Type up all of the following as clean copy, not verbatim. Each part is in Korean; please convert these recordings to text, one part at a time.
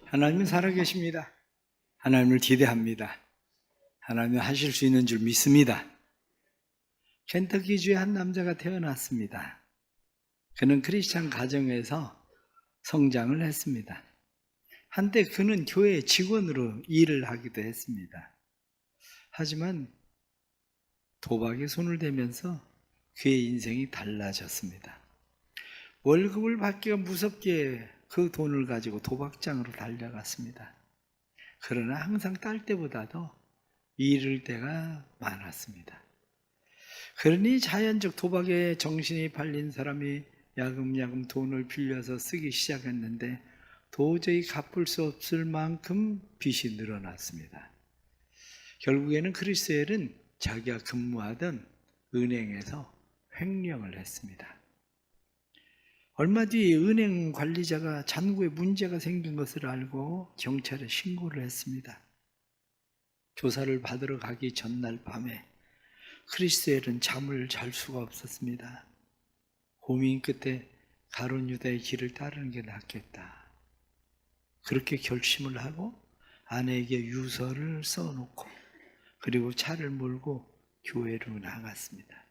하나님은 살아계십니다. 하나님을 기대합니다. 하나님은 하실 수 있는 줄 믿습니다. 켄터키주의 한 남자가 태어났습니다. 그는 크리스찬 가정에서 성장을 했습니다. 한때 그는 교회 직원으로 일을 하기도 했습니다. 하지만 도박에 손을 대면서 그의 인생이 달라졌습니다. 월급을 받기가 무섭게 그 돈을 가지고 도박장으로 달려갔습니다. 그러나 항상 딸 때보다도 잃을 때가 많았습니다. 그러니 자연적 도박에 정신이 팔린 사람이 야금야금 돈을 빌려서 쓰기 시작했는데 도저히 갚을 수 없을 만큼 빚이 늘어났습니다. 결국에는 크리스엘은 자기가 근무하던 은행에서 횡령을 했습니다. 얼마 뒤 은행 관리자가 잔고에 문제가 생긴 것을 알고 경찰에 신고를 했습니다. 조사를 받으러 가기 전날 밤에 크리스엘은 잠을 잘 수가 없었습니다. 고민 끝에 가룟 유다의 길을 따르는 게 낫겠다. 그렇게 결심을 하고 아내에게 유서를 써놓고 그리고 차를 몰고 교회로 나갔습니다.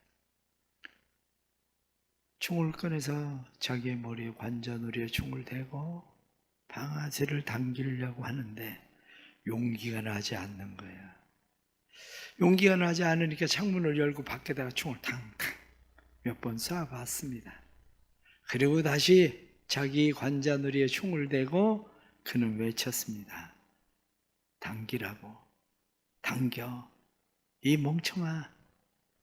총을 꺼내서 자기의 머리에 관자놀이에 총을 대고 방아쇠를 당기려고 하는데 용기가 나지 않는 거예요. 용기가 나지 않으니까 창문을 열고 밖에다가 총을 탕탕 몇 번 쏴봤습니다. 그리고 다시 자기 관자놀이에 총을 대고 그는 외쳤습니다. 당기라고. 당겨. 이 멍청아.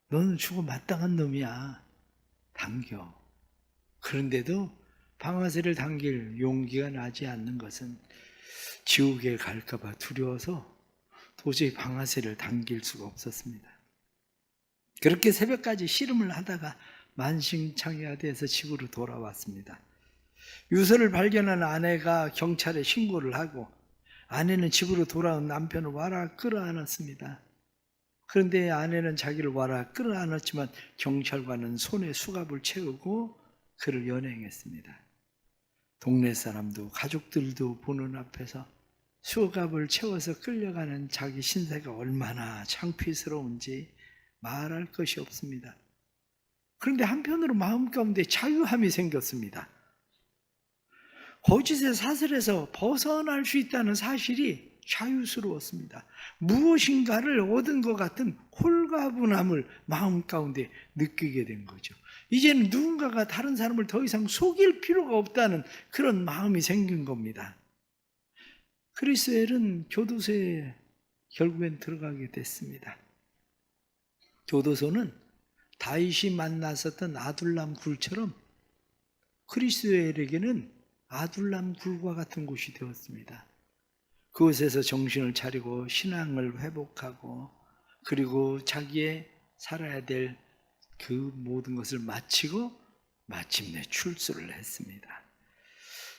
너는 죽어 마땅한 놈이야. 당겨. 그런데도 방아쇠를 당길 용기가 나지 않는 것은 지옥에 갈까봐 두려워서 도저히 방아쇠를 당길 수가 없었습니다. 그렇게 새벽까지 씨름을 하다가 만신창이화돼서 집으로 돌아왔습니다. 유서를 발견한 아내가 경찰에 신고를 하고 아내는 집으로 돌아온 남편을 와라 끌어안았습니다. 그런데 아내는 자기를 와라 끌어안았지만 경찰관은 손에 수갑을 채우고 그를 연행했습니다. 동네 사람도 가족들도 보는 앞에서 수갑을 채워서 끌려가는 자기 신세가 얼마나 창피스러운지 말할 것이 없습니다. 그런데 한편으로 마음 가운데 자유함이 생겼습니다. 거짓의 사슬에서 벗어날 수 있다는 사실이 자유스러웠습니다. 무엇인가를 얻은 것 같은 홀가분함을 마음 가운데 느끼게 된 거죠. 이제는 누군가가 다른 사람을 더 이상 속일 필요가 없다는 그런 마음이 생긴 겁니다. 크리스엘은 교도소에 결국엔 들어가게 됐습니다. 교도소는 다윗이 만났었던 아둘람 굴처럼 크리스엘에게는 아둘람 굴과 같은 곳이 되었습니다. 그곳에서 정신을 차리고 신앙을 회복하고 그리고 자기의 살아야 될 그 모든 것을 마치고 마침내 출소를 했습니다.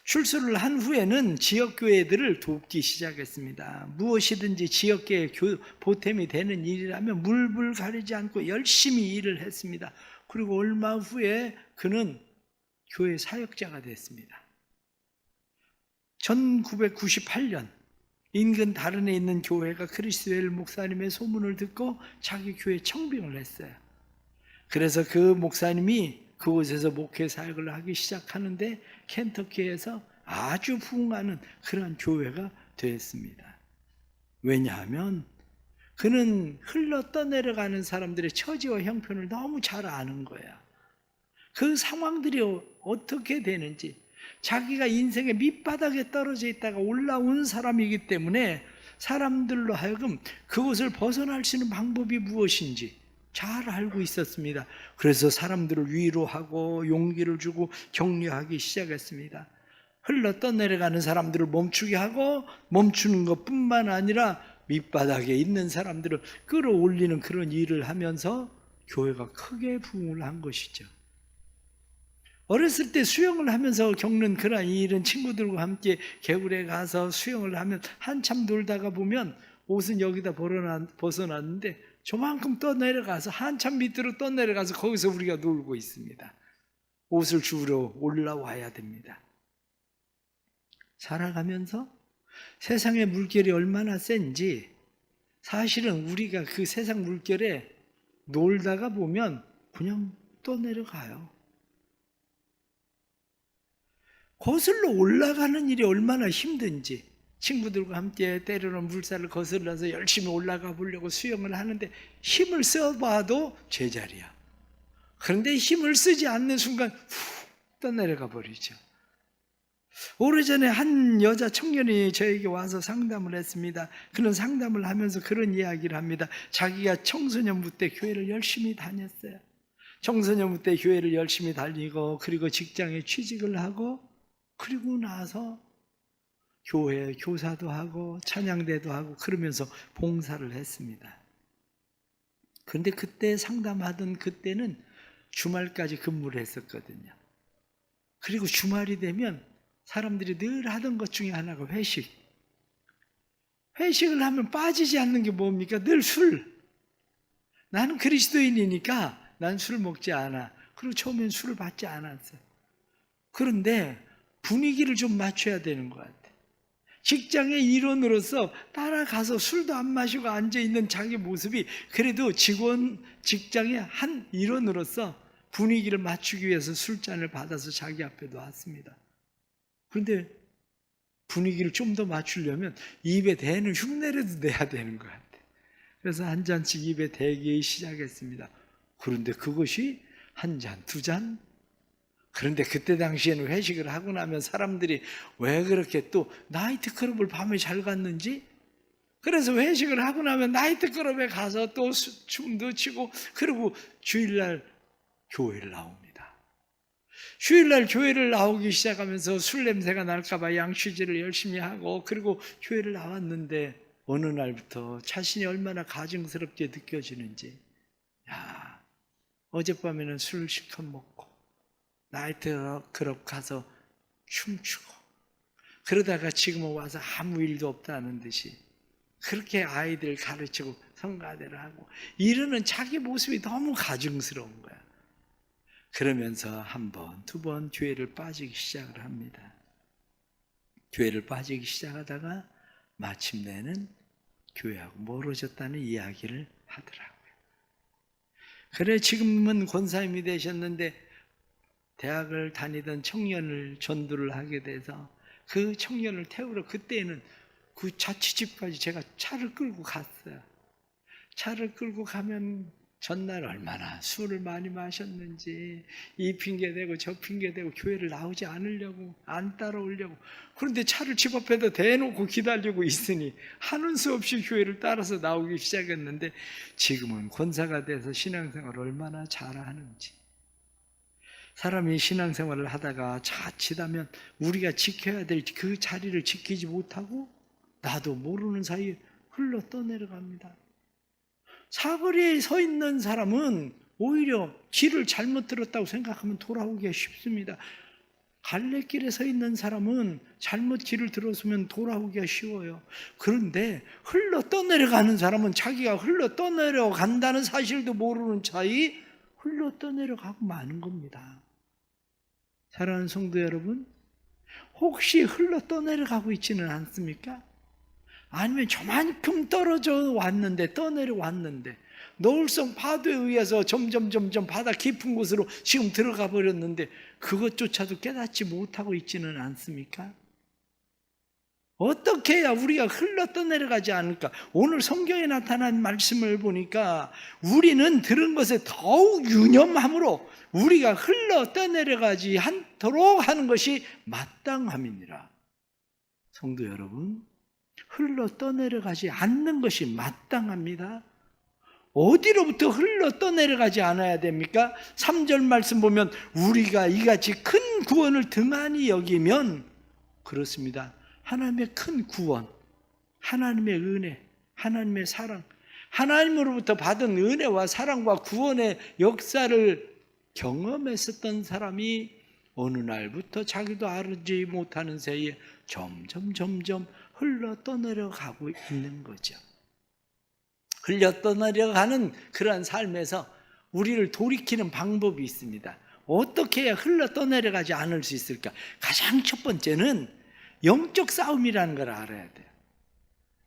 출소를 한 후에는 지역교회들을 돕기 시작했습니다. 무엇이든지 지역교회 보탬이 되는 일이라면 물불 가리지 않고 열심히 일을 했습니다. 그리고 얼마 후에 그는 교회 사역자가 됐습니다. 1998년 인근 다른 데 있는 교회가 크리스엘 목사님의 소문을 듣고 자기 교회 청빙을 했어요. 그래서 그 목사님이 그곳에서 목회 사역을 하기 시작하는데 켄터키에서 아주 부흥하는 그런 교회가 되었습니다. 왜냐하면 그는 흘러 떠내려가는 사람들의 처지와 형편을 너무 잘 아는 거야. 그 상황들이 어떻게 되는지 자기가 인생의 밑바닥에 떨어져 있다가 올라온 사람이기 때문에 사람들로 하여금 그곳을 벗어날 수 있는 방법이 무엇인지 잘 알고 있었습니다. 그래서 사람들을 위로하고 용기를 주고 격려하기 시작했습니다. 흘러 떠내려가는 사람들을 멈추게 하고 멈추는 것뿐만 아니라 밑바닥에 있는 사람들을 끌어올리는 그런 일을 하면서 교회가 크게 부흥을 한 것이죠. 어렸을 때 수영을 하면서 겪는 그런 일은 친구들과 함께 개울에 가서 수영을 하면 한참 놀다가 보면 옷은 여기다 벗어놨는데 저만큼 떠내려가서 한참 밑으로 떠내려가서 거기서 우리가 놀고 있습니다. 옷을 주우러 올라와야 됩니다. 살아가면서 세상의 물결이 얼마나 센지 사실은 우리가 그 세상 물결에 놀다가 보면 그냥 떠내려가요. 거슬러 올라가는 일이 얼마나 힘든지, 친구들과 함께 때로는 물살을 거슬러서 열심히 올라가 보려고 수영을 하는데 힘을 써봐도 제자리야. 그런데 힘을 쓰지 않는 순간 훅 떠내려가 버리죠. 오래전에 한 여자 청년이 저에게 와서 상담을 했습니다. 그는 상담을 하면서 그런 이야기를 합니다. 자기가 청소년부 때 교회를 열심히 다녔어요. 청소년부 때 교회를 열심히 다니고 그리고 직장에 취직을 하고 그리고 나서 교회 교사도 하고 찬양대도 하고 그러면서 봉사를 했습니다. 그런데 그때 상담하던 그때는 주말까지 근무를 했었거든요. 그리고 주말이 되면 사람들이 늘 하던 것 중에 하나가 회식. 회식을 하면 빠지지 않는 게 뭡니까? 늘 술. 나는 그리스도인이니까 난 술 먹지 않아. 그리고 처음엔 술을 받지 않았어요. 그런데 분위기를 좀 맞춰야 되는 것 같아요. 직장의 일원으로서 따라가서 술도 안 마시고 앉아있는 자기 모습이 그래도 직장의 한 일원으로서 분위기를 맞추기 위해서 술잔을 받아서 자기 앞에 놨습니다. 그런데 분위기를 좀 더 맞추려면 입에 대는 흉내라도 내야 되는 것 같아요. 그래서 한 잔씩 입에 대기 시작했습니다. 그런데 그것이 한 잔, 두 잔? 그런데 그때 당시에는 회식을 하고 나면 사람들이 왜 그렇게 또 나이트클럽을 밤에 잘 갔는지, 그래서 회식을 하고 나면 나이트클럽에 가서 또 춤도 추고 그리고 주일날 교회를 나옵니다. 주일날 교회를 나오기 시작하면서 술 냄새가 날까봐 양취질을 열심히 하고 그리고 교회를 나왔는데 어느 날부터 자신이 얼마나 가증스럽게 느껴지는지, 어젯밤에는 술을 실컷 먹고 나이트클럽 가서 춤추고 그러다가 지금은 와서 아무 일도 없다는 듯이 그렇게 아이들 가르치고 성가대를 하고 이러는 자기 모습이 너무 가증스러운 거야. 그러면서 한 번, 두 번 교회를 빠지기 시작을 합니다. 교회를 빠지기 시작하다가 마침내는 교회하고 멀어졌다는 이야기를 하더라고요. 그래 지금은 권사님이 되셨는데 대학을 다니던 청년을 전도를 하게 돼서 그 청년을 태우러 그때는 그 자취집까지 제가 차를 끌고 갔어요. 차를 끌고 가면 전날 얼마나 술을 많이 마셨는지 이 핑계대고 저 핑계대고 교회를 나오지 않으려고 안 따라오려고. 그런데 차를 집 앞에다 대놓고 기다리고 있으니 하는 수 없이 교회를 따라서 나오기 시작했는데 지금은 권사가 돼서 신앙생활을 얼마나 잘하는지. 사람이 신앙생활을 하다가 자칫하면 우리가 지켜야 될 그 자리를 지키지 못하고 나도 모르는 사이에 흘러 떠내려갑니다. 사거리에 서 있는 사람은 오히려 길을 잘못 들었다고 생각하면 돌아오기가 쉽습니다. 갈래길에 서 있는 사람은 잘못 길을 들었으면 돌아오기가 쉬워요. 그런데 흘러 떠내려가는 사람은 자기가 흘러 떠내려간다는 사실도 모르는 차이 흘러 떠내려가고 마는 겁니다. 사랑하는 성도 여러분, 혹시 흘러 떠내려가고 있지는 않습니까? 아니면 저만큼 떨어져 왔는데 떠내려왔는데 노을성 파도에 의해서 점점 바다 깊은 곳으로 지금 들어가 버렸는데 그것조차도 깨닫지 못하고 있지는 않습니까? 어떻게 해야 우리가 흘러 떠내려가지 않을까? 오늘 성경에 나타난 말씀을 보니까 우리는 들은 것에 더욱 유념함으로 우리가 흘러 떠내려가지 않도록 하는 것이 마땅함이니라. 성도 여러분, 흘러 떠내려가지 않는 것이 마땅합니다. 어디로부터 흘러 떠내려가지 않아야 됩니까? 3절 말씀 보면 우리가 이같이 큰 구원을 등한히 여기면 그렇습니다. 하나님의 큰 구원, 하나님의 은혜, 하나님의 사랑, 하나님으로부터 받은 은혜와 사랑과 구원의 역사를 경험했었던 사람이 어느 날부터 자기도 알지 못하는 새에 점점 흘러 떠내려가고 있는 거죠. 흘러 떠내려가는 그러한 삶에서 우리를 돌이키는 방법이 있습니다. 어떻게 해야 흘러 떠내려가지 않을 수 있을까? 가장 첫 번째는 영적 싸움이라는 걸 알아야 돼요.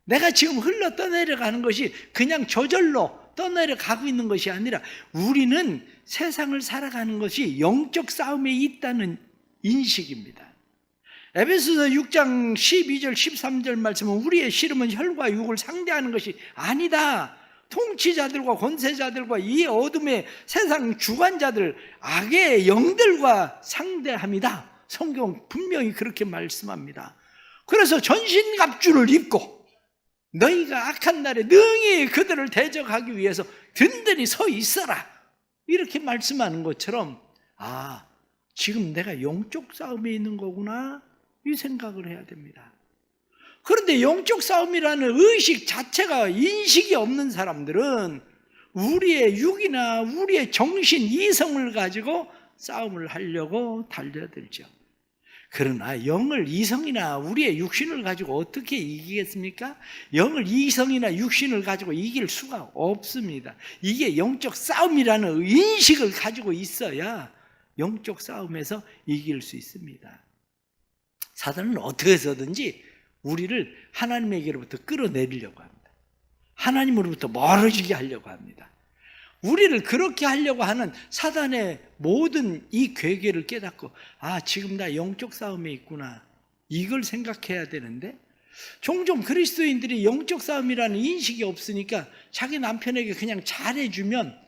내가 지금 흘러 떠내려가는 것이 그냥 저절로 떠내려가고 있는 것이 아니라 우리는 세상을 살아가는 것이 영적 싸움에 있다는 인식입니다. 에베소서 6장 12절 13절 말씀은 우리의 씨름은 혈과 육을 상대하는 것이 아니다. 통치자들과 권세자들과 이 어둠의 세상 주관자들, 악의 영들과 상대합니다. 성경 분명히 그렇게 말씀합니다. 그래서 전신갑주를 입고 너희가 악한 날에 능히 그들을 대적하기 위해서 든든히 서 있어라, 이렇게 말씀하는 것처럼 지금 내가 영적 싸움에 있는 거구나, 이 생각을 해야 됩니다. 그런데 영적 싸움이라는 의식 자체가 인식이 없는 사람들은 우리의 육이나 우리의 정신, 이성을 가지고 싸움을 하려고 달려들죠. 그러나 영을, 이성이나 우리의 육신을 가지고 어떻게 이기겠습니까? 영을, 이성이나 육신을 가지고 이길 수가 없습니다. 이게 영적 싸움이라는 인식을 가지고 있어야 영적 싸움에서 이길 수 있습니다. 사단은 어떻게 해서든지 우리를 하나님에게로부터 끌어내리려고 합니다. 하나님으로부터 멀어지게 하려고 합니다. 우리를 그렇게 하려고 하는 사단의 모든 이 괴계를 깨닫고 지금 나 영적 싸움에 있구나, 이걸 생각해야 되는데 종종 그리스도인들이 영적 싸움이라는 인식이 없으니까 자기 남편에게 그냥 잘해주면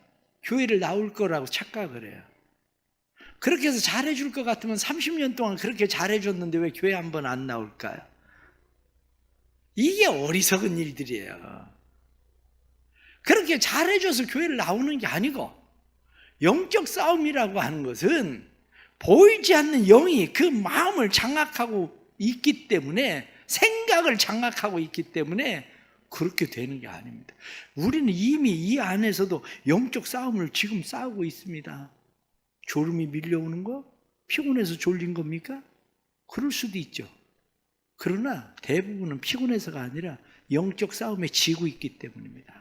교회를 나올 거라고 착각을 해요. 그렇게 해서 잘해줄 것 같으면 30년 동안 그렇게 잘해줬는데 왜 교회 한 번 안 나올까요? 이게 어리석은 일들이에요. 그렇게 잘해줘서 교회를 나오는 게 아니고, 영적 싸움이라고 하는 것은 보이지 않는 영이 그 마음을 장악하고 있기 때문에, 생각을 장악하고 있기 때문에 그렇게 되는 게 아닙니다. 우리는 이미 이 안에서도 영적 싸움을 지금 싸우고 있습니다. 졸음이 밀려오는 거? 피곤해서 졸린 겁니까? 그럴 수도 있죠. 그러나 대부분은 피곤해서가 아니라 영적 싸움에 지고 있기 때문입니다.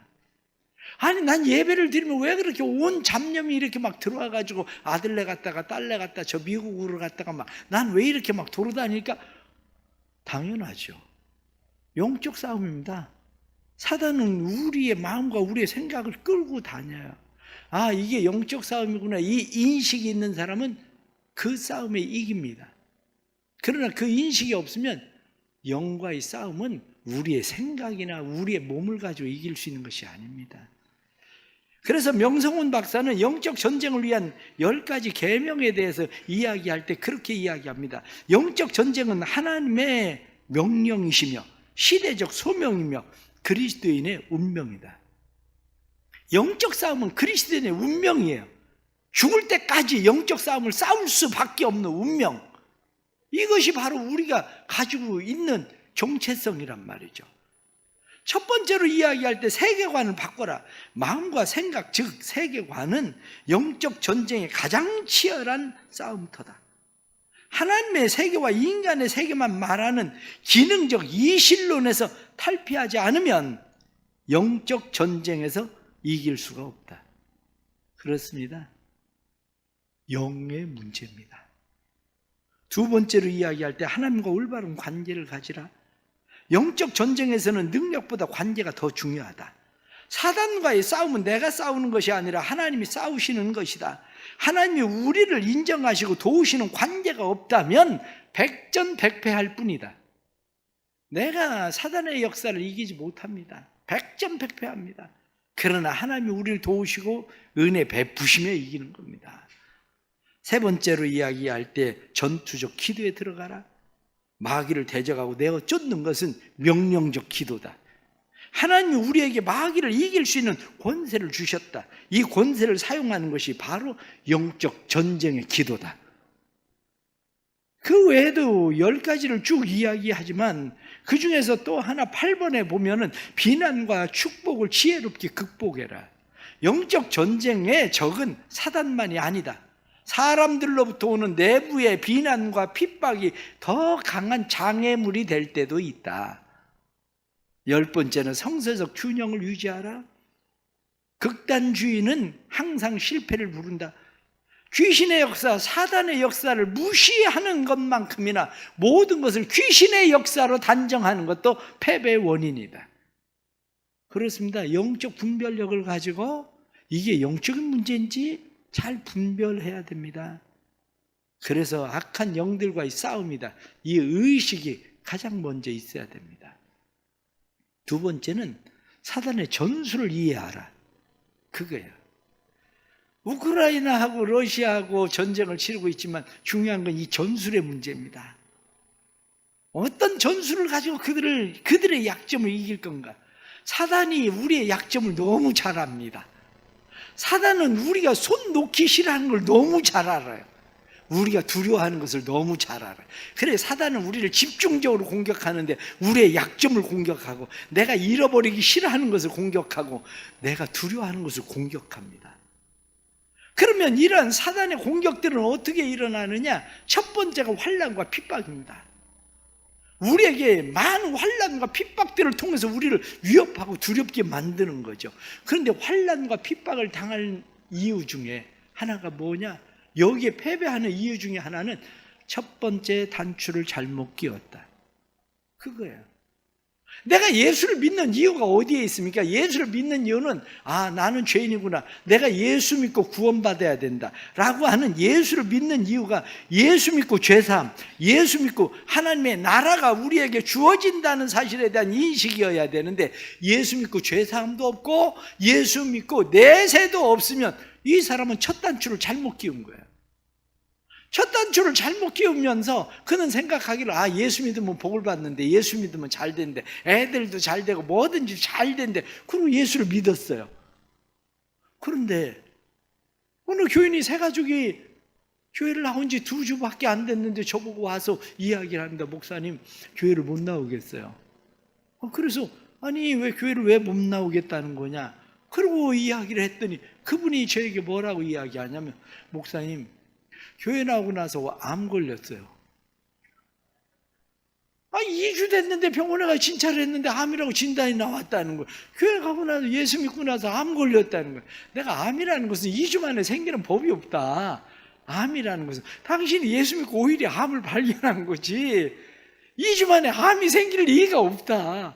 아니, 난 예배를 드리면 왜 그렇게 온 잡념이 이렇게 막 들어와가지고 아들네 갔다가 딸네 갔다 저 미국으로 갔다가 막 난 왜 이렇게 막 돌아다니까? 당연하죠. 영적 싸움입니다. 사단은 우리의 마음과 우리의 생각을 끌고 다녀요. 이게 영적 싸움이구나, 이 인식이 있는 사람은 그 싸움에 이깁니다. 그러나 그 인식이 없으면 영과의 싸움은 우리의 생각이나 우리의 몸을 가지고 이길 수 있는 것이 아닙니다. 그래서 명성훈 박사는 영적 전쟁을 위한 10가지 계명에 대해서 이야기할 때 그렇게 이야기합니다. 영적 전쟁은 하나님의 명령이시며 시대적 소명이며 그리스도인의 운명이다. 영적 싸움은 그리스도인의 운명이에요. 죽을 때까지 영적 싸움을 싸울 수밖에 없는 운명, 이것이 바로 우리가 가지고 있는 정체성이란 말이죠. 첫 번째로 이야기할 때 세계관을 바꿔라. 마음과 생각, 즉 세계관은 영적 전쟁의 가장 치열한 싸움터다. 하나님의 세계와 인간의 세계만 말하는 기능적 이실론에서 탈피하지 않으면 영적 전쟁에서 이길 수가 없다. 그렇습니다. 영의 문제입니다. 두 번째로 이야기할 때 하나님과 올바른 관계를 가지라. 영적 전쟁에서는 능력보다 관계가 더 중요하다. 사단과의 싸움은 내가 싸우는 것이 아니라 하나님이 싸우시는 것이다. 하나님이 우리를 인정하시고 도우시는 관계가 없다면 백전백패할 뿐이다. 내가 사단의 역사를 이기지 못합니다. 백전백패합니다. 그러나 하나님이 우리를 도우시고 은혜 베푸시며 이기는 겁니다. 세 번째로 이야기할 때 전투적 기도에 들어가라. 마귀를 대적하고 내어 쫓는 것은 명령적 기도다. 하나님이 우리에게 마귀를 이길 수 있는 권세를 주셨다. 이 권세를 사용하는 것이 바로 영적 전쟁의 기도다. 그 외에도 10가지를 쭉 이야기하지만 그 중에서 또 하나 8번에 보면은 비난과 축복을 지혜롭게 극복해라. 영적 전쟁의 적은 사단만이 아니다. 사람들로부터 오는 내부의 비난과 핍박이 더 강한 장애물이 될 때도 있다. 10번째는 성서적 균형을 유지하라. 극단주의는 항상 실패를 부른다. 귀신의 역사, 사단의 역사를 무시하는 것만큼이나 모든 것을 귀신의 역사로 단정하는 것도 패배의 원인이다. 그렇습니다. 영적 분별력을 가지고 이게 영적인 문제인지 잘 분별해야 됩니다. 그래서 악한 영들과의 싸움이다. 이 의식이 가장 먼저 있어야 됩니다. 두 번째는 사단의 전술을 이해하라. 그거예요. 우크라이나하고 러시아하고 전쟁을 치르고 있지만 중요한 건 이 전술의 문제입니다. 어떤 전술을 가지고 그들의 약점을 이길 건가? 사단이 우리의 약점을 너무 잘 압니다. 사단은 우리가 손 놓기 싫어하는 걸 너무 잘 알아요. 우리가 두려워하는 것을 너무 잘 알아요. 그래 사단은 우리를 집중적으로 공격하는데 우리의 약점을 공격하고 내가 잃어버리기 싫어하는 것을 공격하고 내가 두려워하는 것을 공격합니다. 그러면 이러한 사단의 공격들은 어떻게 일어나느냐? 첫 번째가 환난과 핍박입니다. 우리에게 많은 환난과 핍박들을 통해서 우리를 위협하고 두렵게 만드는 거죠. 그런데 환난과 핍박을 당할 이유 중에 하나가 뭐냐? 여기에 패배하는 이유 중에 하나는 첫 번째 단추를 잘못 끼웠다. 그거예요. 내가 예수를 믿는 이유가 어디에 있습니까? 예수를 믿는 이유는 나는 죄인이구나, 내가 예수 믿고 구원받아야 된다 라고 하는 예수를 믿는 이유가 예수 믿고 죄사함, 예수 믿고 하나님의 나라가 우리에게 주어진다는 사실에 대한 인식이어야 되는데 예수 믿고 죄사함도 없고 예수 믿고 내세도 없으면 이 사람은 첫 단추를 잘못 끼운 거예요. 첫 단추를 잘못 끼우면서 그는 생각하기를 예수 믿으면 복을 받는데, 예수 믿으면 잘 된대, 애들도 잘 되고 뭐든지 잘 된대. 그리고 예수를 믿었어요. 그런데 어느 교인이 새 가족이 교회를 나온 지 2주밖에 안 됐는데 저보고 와서 이야기를 합니다. 목사님, 교회를 못 나오겠어요. 그래서 왜 교회를 왜 못 나오겠다는 거냐? 그리고 이야기를 했더니 그분이 저에게 뭐라고 이야기하냐면, 목사님, 교회 나오고 나서 암 걸렸어요. 2주 됐는데 병원에 가서 진찰을 했는데 암이라고 진단이 나왔다는 거예요. 교회 가고 나서 예수 믿고 나서 암 걸렸다는 거예요. 내가 암이라는 것은 2주 만에 생기는 법이 없다. 암이라는 것은 당신이 예수 믿고 오히려 암을 발견한 거지 2주 만에 암이 생길 리가 없다.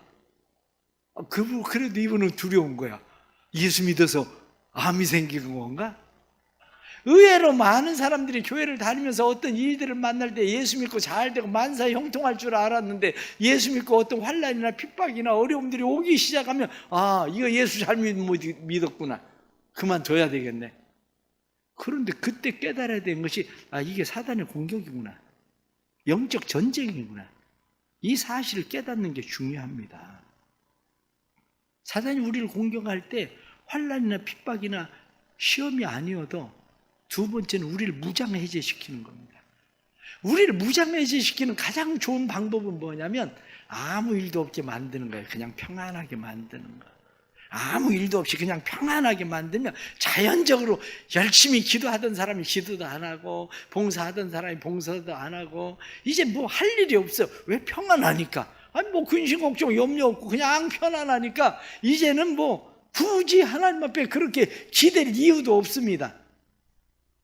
그래도 이분은 두려운 거야. 예수 믿어서 암이 생기는 건가? 의외로 많은 사람들이 교회를 다니면서 어떤 일들을 만날 때 예수 믿고 잘 되고 만사에 형통할 줄 알았는데 예수 믿고 어떤 환난이나 핍박이나 어려움들이 오기 시작하면 이거 예수 잘못 믿었구나, 그만둬야 되겠네. 그런데 그때 깨달아야 되는 것이 이게 사단의 공격이구나, 영적 전쟁이구나, 이 사실을 깨닫는 게 중요합니다. 사단이 우리를 공격할 때 환난이나 핍박이나 시험이 아니어도 두 번째는 우리를 무장해제시키는 겁니다. 우리를 무장해제시키는 가장 좋은 방법은 뭐냐면 아무 일도 없게 만드는 거예요. 그냥 평안하게 만드는 거. 아무 일도 없이 그냥 평안하게 만들면 자연적으로 열심히 기도하던 사람이 기도도 안 하고 봉사하던 사람이 봉사도 안 하고 이제 뭐 할 일이 없어. 왜? 평안하니까. 근심 걱정 염려 없고 그냥 편안하니까 이제는 굳이 하나님 앞에 그렇게 기댈 이유도 없습니다.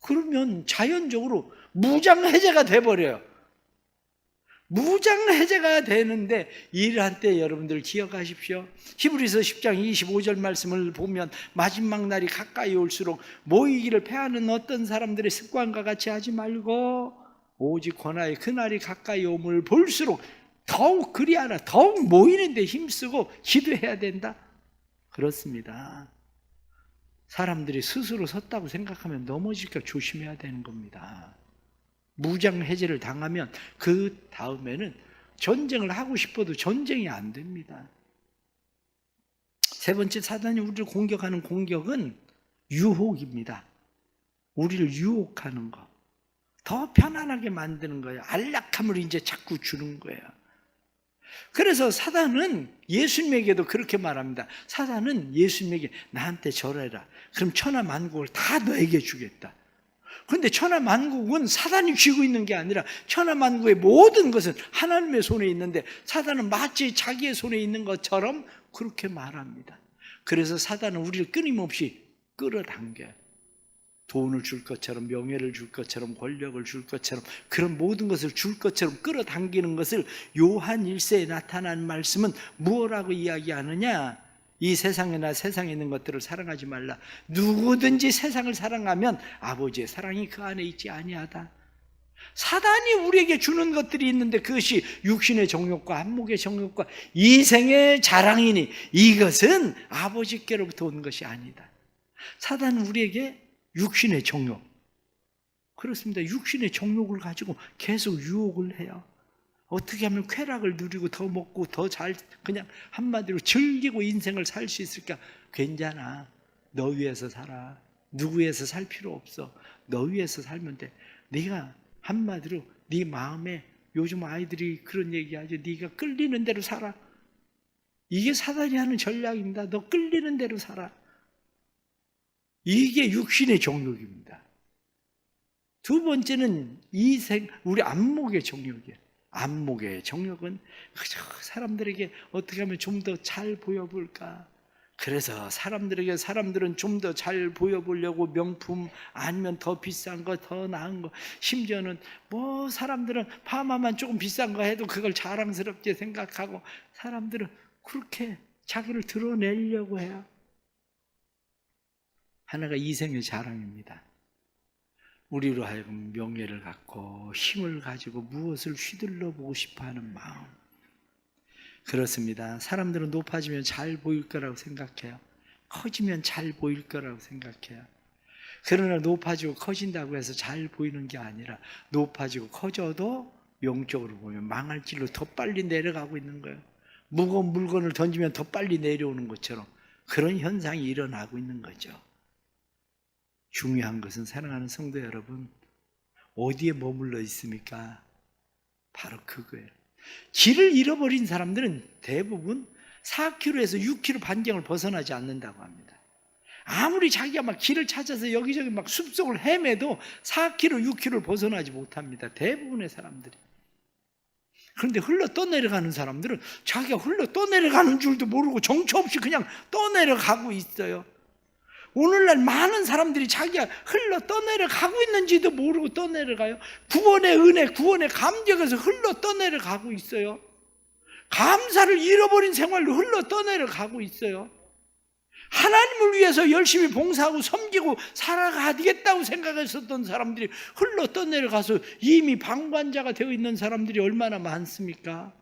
그러면 자연적으로 무장해제가 돼버려요. 무장해제가 되는데 이러한 때 여러분들 기억하십시오. 히브리서 10장 25절 말씀을 보면 마지막 날이 가까이 올수록 모이기를 패하는 어떤 사람들의 습관과 같이 하지 말고 오직 권하의 그날이 가까이 오므를 볼수록 더욱 그리하라. 더욱 모이는 데 힘쓰고 기도해야 된다. 그렇습니다. 사람들이 스스로 섰다고 생각하면 넘어질까 조심해야 되는 겁니다. 무장해제를 당하면 그 다음에는 전쟁을 하고 싶어도 전쟁이 안 됩니다. 세 번째, 사단이 우리를 공격하는 공격은 유혹입니다. 우리를 유혹하는 거, 더 편안하게 만드는 거예요. 안락함을 이제 자꾸 주는 거예요. 그래서 사단은 예수님에게도 그렇게 말합니다. 사단은 예수님에게 나한테 절해라. 그럼 천하만국을 다 너에게 주겠다. 그런데 천하만국은 사단이 쥐고 있는 게 아니라 천하만국의 모든 것은 하나님의 손에 있는데 사단은 마치 자기의 손에 있는 것처럼 그렇게 말합니다. 그래서 사단은 우리를 끊임없이 끌어당겨요. 돈을 줄 것처럼, 명예를 줄 것처럼, 권력을 줄 것처럼, 그런 모든 것을 줄 것처럼 끌어당기는 것을 요한 1세에 나타난 말씀은 무엇라고 이야기하느냐? 이 세상이나 세상에 있는 것들을 사랑하지 말라. 누구든지 세상을 사랑하면 아버지의 사랑이 그 안에 있지 아니하다. 사단이 우리에게 주는 것들이 있는데 그것이 육신의 정욕과 안목의 정욕과 이생의 자랑이니 이것은 아버지께로부터 온 것이 아니다. 사단은 우리에게 육신의 정욕, 그렇습니다. 육신의 정욕을 가지고 계속 유혹을 해요. 어떻게 하면 쾌락을 누리고 더 먹고 더 잘, 그냥 한마디로 즐기고 인생을 살 수 있을까? 괜찮아. 너 위해서 살아. 누구 위해서 살 필요 없어. 너 위해서 살면 돼. 네가 한마디로 네 마음에, 요즘 아이들이 그런 얘기하죠. 네가 끌리는 대로 살아. 이게 사단이 하는 전략입니다. 너 끌리는 대로 살아. 이게 육신의 정욕입니다. 두 번째는 우리 안목의 정욕이에요. 안목의 정욕은 사람들에게 어떻게 하면 좀 더 잘 보여볼까? 그래서 사람들은 좀 더 잘 보여보려고 명품 아니면 더 비싼 거, 더 나은 거, 심지어는 뭐 사람들은 파마만 조금 비싼 거 해도 그걸 자랑스럽게 생각하고 사람들은 그렇게 자기를 드러내려고 해요. 하나가 이생의 자랑입니다. 우리로 하여금 명예를 갖고 힘을 가지고 무엇을 휘둘러 보고 싶어하는 마음. 그렇습니다. 사람들은 높아지면 잘 보일 거라고 생각해요. 커지면 잘 보일 거라고 생각해요. 그러나 높아지고 커진다고 해서 잘 보이는 게 아니라 높아지고 커져도 영적으로 보면 망할 길로 더 빨리 내려가고 있는 거예요. 무거운 물건을 던지면 더 빨리 내려오는 것처럼 그런 현상이 일어나고 있는 거죠. 중요한 것은 사랑하는 성도 여러분, 어디에 머물러 있습니까? 바로 그거예요. 길을 잃어버린 사람들은 대부분 4km에서 6km 반경을 벗어나지 않는다고 합니다. 아무리 자기가 막 길을 찾아서 여기저기 막 숲속을 헤매도 4km, 6km를 벗어나지 못합니다. 대부분의 사람들이. 그런데 흘러 떠내려가는 사람들은 자기가 흘러 떠내려가는 줄도 모르고 정처 없이 그냥 떠내려가고 있어요. 오늘날 많은 사람들이 자기가 흘러 떠내려가고 있는지도 모르고 떠내려가요. 구원의 은혜, 구원의 감격에서 흘러 떠내려가고 있어요. 감사를 잃어버린 생활로 흘러 떠내려가고 있어요. 하나님을 위해서 열심히 봉사하고 섬기고 살아가겠다고 생각했었던 사람들이 흘러 떠내려가서 이미 방관자가 되어 있는 사람들이 얼마나 많습니까?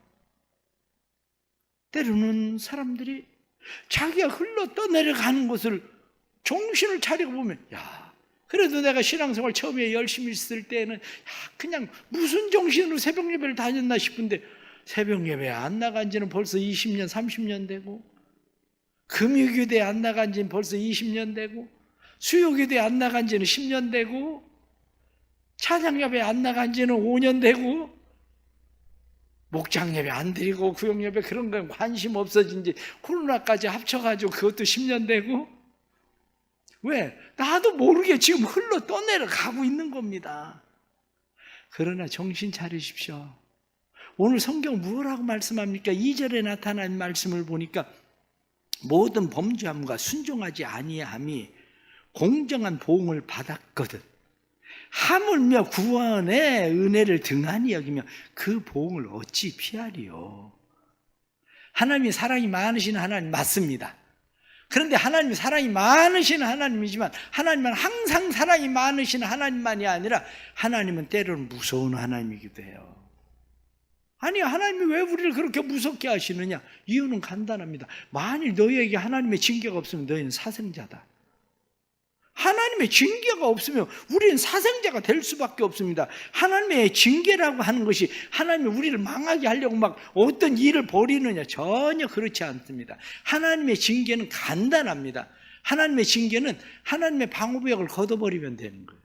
때로는 사람들이 자기가 흘러 떠내려가는 것을 정신을 차리고 보면, 야, 그래도 내가 신앙생활 처음에 열심히 있을 때는 그냥 무슨 정신으로 새벽 예배를 다녔나 싶은데 새벽 예배 안 나간 지는 벌써 20년, 30년 되고, 금요교대 안 나간 지는 벌써 20년 되고, 수요교대 안 나간 지는 10년 되고, 찬양 예배 안 나간 지는 5년 되고, 목장 예배 안 드리고 구역 예배 그런 건 관심 없어진 지 코로나까지 합쳐가지고 그것도 10년 되고, 왜? 나도 모르게 지금 흘러 떠내려가고 있는 겁니다. 그러나 정신 차리십시오. 오늘 성경 무엇라고 말씀합니까? 2절에 나타난 말씀을 보니까 모든 범죄함과 순종하지 아니함이 공정한 보응을 받았거든. 하물며 구원의 은혜를 등한히 여기며 그 보응을 어찌 피하리요. 하나님이 사랑이 많으신 하나님 맞습니다. 그런데 하나님이 사랑이 많으신 하나님이지만 하나님은 항상 사랑이 많으신 하나님만이 아니라 하나님은 때로는 무서운 하나님이기도 해요. 아니, 하나님이 왜 우리를 그렇게 무섭게 하시느냐? 이유는 간단합니다. 만일 너희에게 하나님의 징계가 없으면 너희는 사생자다. 하나님의 징계가 없으면 우리는 사생자가 될 수밖에 없습니다. 하나님의 징계라고 하는 것이 하나님이 우리를 망하게 하려고 막 어떤 일을 벌이느냐, 전혀 그렇지 않습니다. 하나님의 징계는 간단합니다. 하나님의 징계는 하나님의 방어벽을 걷어버리면 되는 거예요.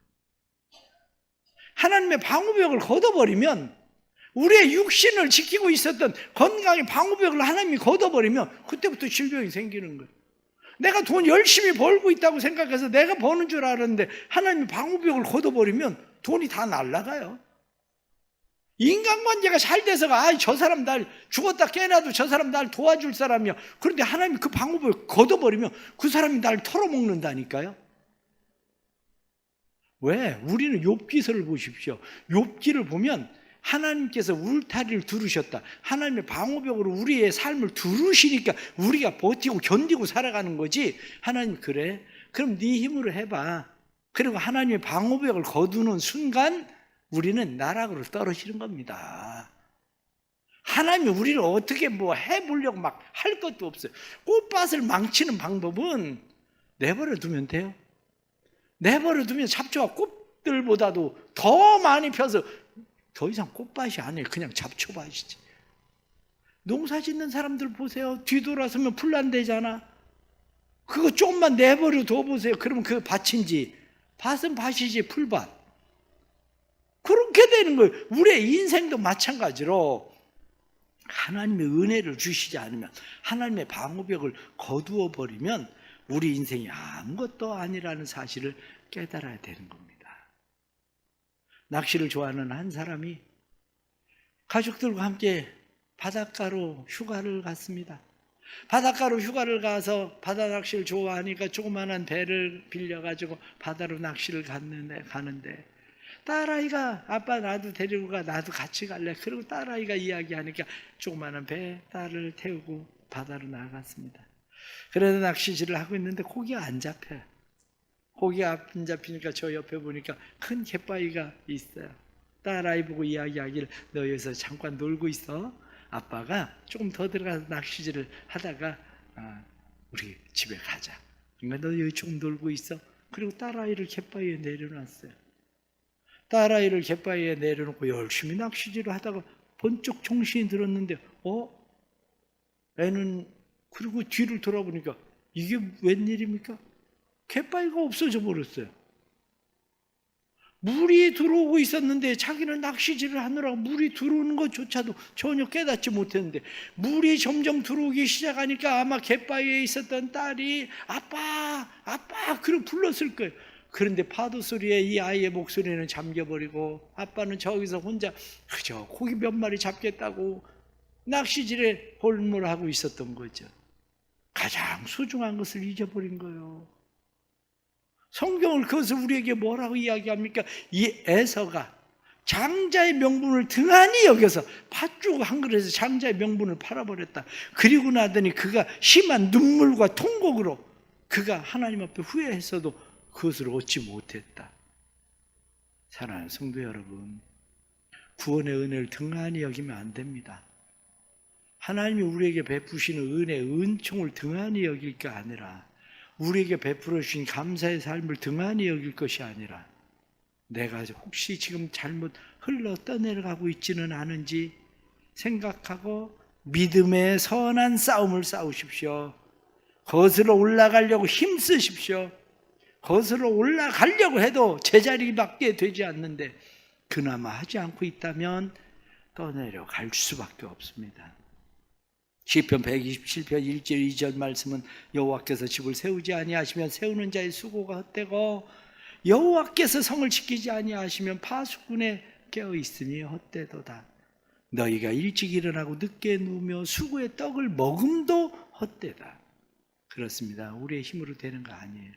하나님의 방어벽을 걷어버리면, 우리의 육신을 지키고 있었던 건강의 방어벽을 하나님이 걷어버리면 그때부터 질병이 생기는 거예요. 내가 돈 열심히 벌고 있다고 생각해서 내가 버는 줄 알았는데 하나님이 방어벽을 걷어버리면 돈이 다 날아가요. 인간관계가 잘 돼서가 저 사람 날 죽었다 깨나도 저 사람 날 도와줄 사람이야. 그런데 하나님이 그 방어벽을 걷어버리면 그 사람이 날 털어먹는다니까요. 왜? 우리는 욥기서를 보십시오. 욥기를 보면 하나님께서 울타리를 두르셨다. 하나님의 방어벽으로 우리의 삶을 두르시니까 우리가 버티고 견디고 살아가는 거지. 하나님 그래? 그럼 네 힘으로 해봐. 그리고 하나님의 방어벽을 거두는 순간 우리는 나락으로 떨어지는 겁니다. 하나님이 우리를 어떻게 뭐 해보려고 막 할 것도 없어요. 꽃밭을 망치는 방법은 내버려 두면 돼요. 내버려 두면 잡초가 꽃들보다도 더 많이 펴서 더 이상 꽃밭이 아니에요. 그냥 잡초밭이지. 농사 짓는 사람들 보세요. 뒤돌아서면 풀난대잖아. 그거 조금만 내버려 둬보세요. 그러면 그 밭인지, 밭은 밭이지 풀밭. 그렇게 되는 거예요. 우리의 인생도 마찬가지로 하나님의 은혜를 주시지 않으면, 하나님의 방어벽을 거두어 버리면 우리 인생이 아무것도 아니라는 사실을 깨달아야 되는 겁니다. 낚시를 좋아하는 한 사람이 가족들과 함께 바닷가로 휴가를 갔습니다. 바닷가로 휴가를 가서 바다 낚시를 좋아하니까 조그마한 배를 빌려가지고 바다로 낚시를 가는데 딸아이가 아빠 나도 데리고 가, 나도 같이 갈래. 그리고 딸아이가 이야기하니까 조그마한 배 딸을 태우고 바다로 나갔습니다. 그래서 낚시질을 하고 있는데 고기가 안 잡혀요. 고기가 안 잡히니까 저 옆에 보니까 큰 갯바위가 있어요. 딸아이 보고 이야기하기를 너 여기서 잠깐 놀고 있어. 아빠가 조금 더 들어가서 낚시질을 하다가 우리 집에 가자. 그러니까 너 여기 조금 놀고 있어. 그리고 딸아이를 갯바위에 내려놨어요. 딸아이를 갯바위에 내려놓고 열심히 낚시질을 하다가 번쩍 정신이 들었는데 애는 그리고 뒤를 돌아보니까 이게 웬일입니까? 갯바위가 없어져 버렸어요. 물이 들어오고 있었는데 자기는 낚시질을 하느라고 물이 들어오는 것조차도 전혀 깨닫지 못했는데 물이 점점 들어오기 시작하니까 아마 갯바위에 있었던 딸이 아빠 아빠 그러고 불렀을 거예요. 그런데 파도 소리에 이 아이의 목소리는 잠겨버리고 아빠는 저기서 혼자 그저 고기 몇 마리 잡겠다고 낚시질에 holmul하고 있었던 거죠. 가장 소중한 것을 잊어버린 거예요. 성경을 그것을 우리에게 뭐라고 이야기합니까? 이 에서가 장자의 명분을 등한히 여겨서 팥죽 한 그릇에서 장자의 명분을 팔아버렸다. 그리고 나더니 그가 심한 눈물과 통곡으로 그가 하나님 앞에 후회했어도 그것을 얻지 못했다. 사랑하는 성도 여러분, 구원의 은혜를 등한히 여기면 안 됩니다. 하나님이 우리에게 베푸시는 은혜, 은총을 등한히 여길 게 아니라 우리에게 베풀어 주신 감사의 삶을 등한히 여길 것이 아니라 내가 혹시 지금 잘못 흘러 떠내려가고 있지는 않은지 생각하고 믿음의 선한 싸움을 싸우십시오. 거슬러 올라가려고 힘쓰십시오. 거슬러 올라가려고 해도 제자리밖에 되지 않는데 그나마 하지 않고 있다면 떠내려갈 수밖에 없습니다. 시편 127편 1절 2절 말씀은 여호와께서 집을 세우지 아니하시면 세우는 자의 수고가 헛되고 여호와께서 성을 지키지 아니하시면 파수꾼에 깨어 있으니 헛되도다. 너희가 일찍 일어나고 늦게 누우며 수고의 떡을 먹음도 헛되다. 그렇습니다. 우리의 힘으로 되는 거 아니에요.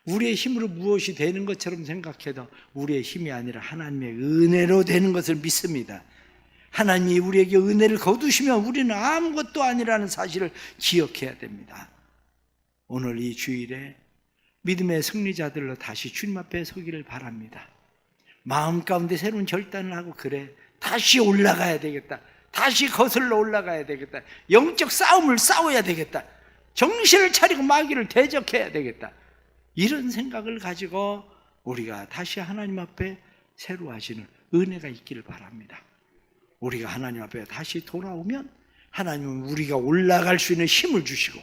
우리의 힘으로 무엇이 되는 것처럼 생각해도 우리의 힘이 아니라 하나님의 은혜로 되는 것을 믿습니다. 하나님이 우리에게 은혜를 거두시면 우리는 아무것도 아니라는 사실을 기억해야 됩니다. 오늘 이 주일에 믿음의 승리자들로 다시 주님 앞에 서기를 바랍니다. 마음 가운데 새로운 결단을 하고 그래 다시 올라가야 되겠다. 다시 거슬러 올라가야 되겠다. 영적 싸움을 싸워야 되겠다. 정신을 차리고 마귀를 대적해야 되겠다. 이런 생각을 가지고 우리가 다시 하나님 앞에 새로 하시는 은혜가 있기를 바랍니다. 우리가 하나님 앞에 다시 돌아오면 하나님은 우리가 올라갈 수 있는 힘을 주시고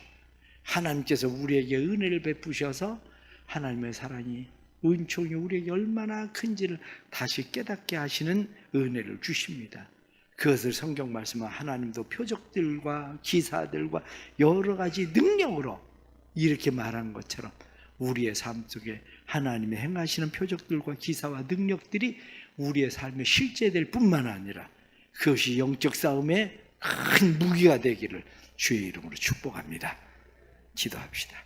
하나님께서 우리에게 은혜를 베푸셔서 하나님의 사랑이 은총이 우리에게 얼마나 큰지를 다시 깨닫게 하시는 은혜를 주십니다. 그것을 성경 말씀은 하나님도 표적들과 기사들과 여러 가지 능력으로 이렇게 말한 것처럼 우리의 삶 속에 하나님의 행하시는 표적들과 기사와 능력들이 우리의 삶에 실제될 뿐만 아니라 그것이 영적 싸움의 큰 무기가 되기를 주의 이름으로 축복합니다. 기도합시다.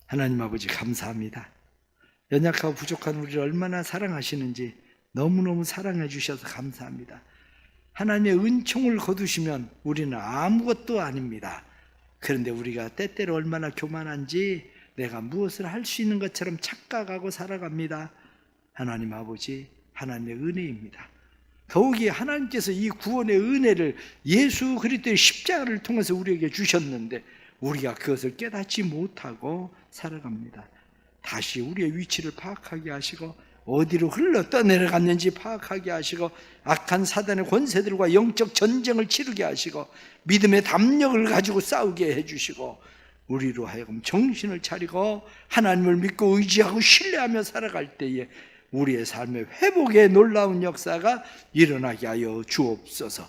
하나님 아버지 감사합니다. 연약하고 부족한 우리를 얼마나 사랑하시는지 너무너무 사랑해 주셔서 감사합니다. 하나님의 은총을 거두시면 우리는 아무것도 아닙니다. 그런데 우리가 때때로 얼마나 교만한지 내가 무엇을 할 수 있는 것처럼 착각하고 살아갑니다. 하나님 아버지, 하나님의 은혜입니다. 더욱이 하나님께서 이 구원의 은혜를 예수 그리스도의 십자가를 통해서 우리에게 주셨는데 우리가 그것을 깨닫지 못하고 살아갑니다. 다시 우리의 위치를 파악하게 하시고 어디로 흘러 떠내려갔는지 파악하게 하시고 악한 사단의 권세들과 영적 전쟁을 치르게 하시고 믿음의 담력을 가지고 싸우게 해주시고 우리로 하여금 정신을 차리고 하나님을 믿고 의지하고 신뢰하며 살아갈 때에 우리의 삶의 회복의 놀라운 역사가 일어나게 하여 주옵소서.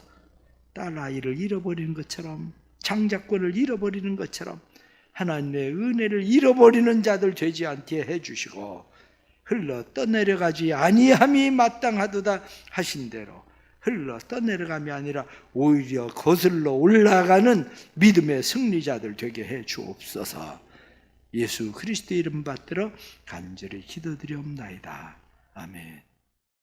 딸아이를 잃어버리는 것처럼, 장자권을 잃어버리는 것처럼 하나님의 은혜를 잃어버리는 자들 되지 않게 해주시고 흘러 떠내려가지 아니함이 마땅하도다 하신 대로 흘러 떠내려감이 아니라 오히려 거슬러 올라가는 믿음의 승리자들 되게 해 주옵소서. 예수 그리스도의 이름 받들어 간절히 기도드리옵나이다. 아멘.